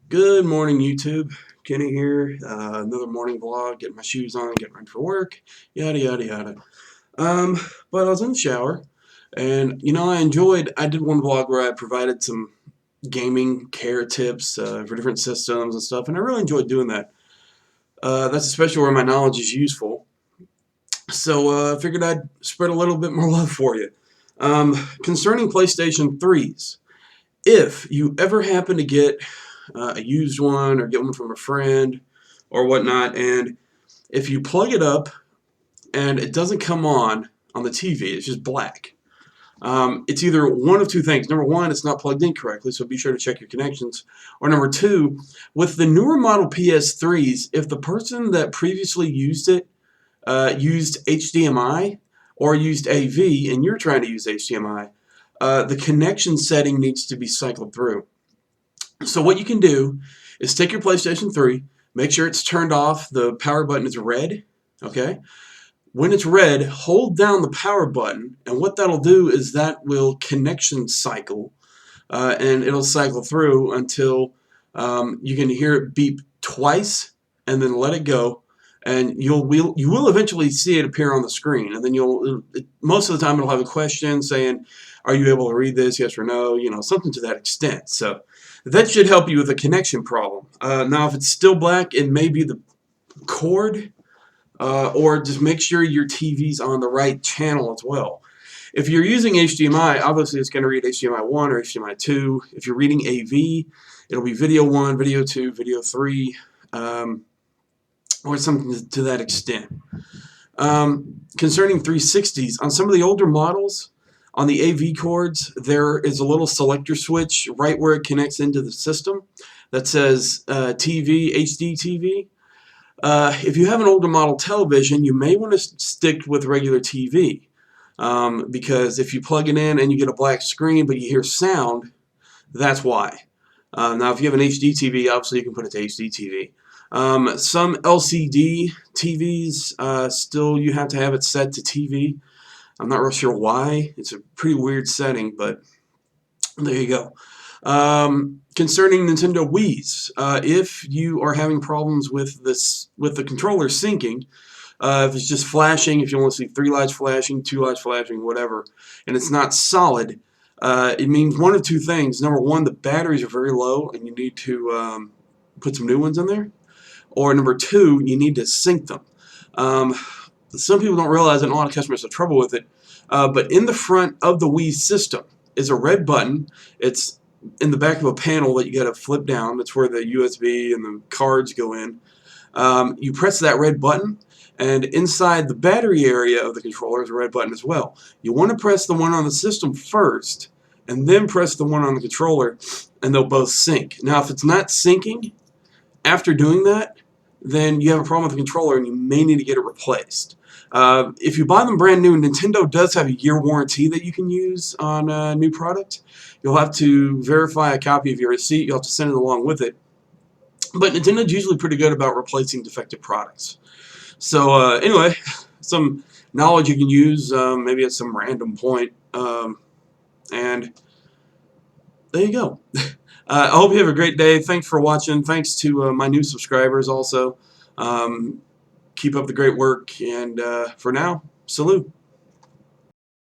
Good morning, YouTube. Kenny here. Another morning vlog. Getting my shoes on, getting ready for work. Yada yada yada. Um, but I was in the shower, and I did one vlog where I provided some gaming care tips for different systems and stuff, and I really enjoyed doing that. That's especially where my knowledge is useful. So I figured I'd spread a little bit more love for you. Concerning PlayStation 3s, if you ever happen to get a used one or get one from a friend or whatnot, and if you plug it up and it doesn't come on the TV, it's just black. It's either one of two things. Number one, it's not plugged in correctly, so be sure to check your connections. Or number two, with the newer model PS3s, if the person that previously used it used HDMI or used AV and you're trying to use HDMI, the connection setting needs to be cycled through. So what you can do is take your PlayStation 3, make sure it's turned off, the power button is red, okay? When it's red, hold down the power button, and what that'll do is that will connection cycle, and it'll cycle through until you can hear it beep twice, and then let it go, and you will eventually see it appear on the screen, and then most of the time it'll have a question saying, "Are you able to read this? Yes or no?" Something to that extent. So that should help you with a connection problem. Now, if it's still black, it may be the cord, or just make sure your TV's on the right channel as well. If you're using HDMI, obviously it's going to read HDMI 1 or HDMI 2. If you're reading AV, it'll be video 1, video 2, video 3, or something to that extent. Concerning 360s, on some of the older models, on the AV cords, there is a little selector switch right where it connects into the system that says TV, HD TV. If you have an older model television, you may want to stick with regular TV, because if you plug it in and you get a black screen but you hear sound, that's why. Now, if you have an HD TV, obviously you can put it to HD TV. Some LCD TVs, still you have to have it set to TV. I'm not real sure why. It's a pretty weird setting, but there you go. Concerning Nintendo Wii's, if you are having problems with the controller syncing, if it's just flashing, if you want to see 3 lights flashing, 2 lights flashing, whatever, and it's not solid, it means one of two things. Number one, the batteries are very low and you need to put some new ones in there. Or number two, you need to sync them. Some people don't realize, and a lot of customers have trouble with it, but in the front of the Wii system is a red button. It's in the back of a panel that you got to flip down. That's where the USB and the cards go in. You press that red button, and inside the battery area of the controller is a red button as well. You want to press the one on the system first, and then press the one on the controller, and they'll both sync. Now, if it's not syncing after doing that, then you have a problem with the controller and you may need to get it replaced. If you buy them brand new, Nintendo does have a year warranty that you can use on a new product. You'll have to verify a copy of your receipt. You'll have to send it along with it. But Nintendo's usually pretty good about replacing defective products. So anyway, some knowledge you can use maybe at some random point. And there you go. I hope you have a great day. Thanks for watching. Thanks to my new subscribers also. Keep up the great work. And for now, salute.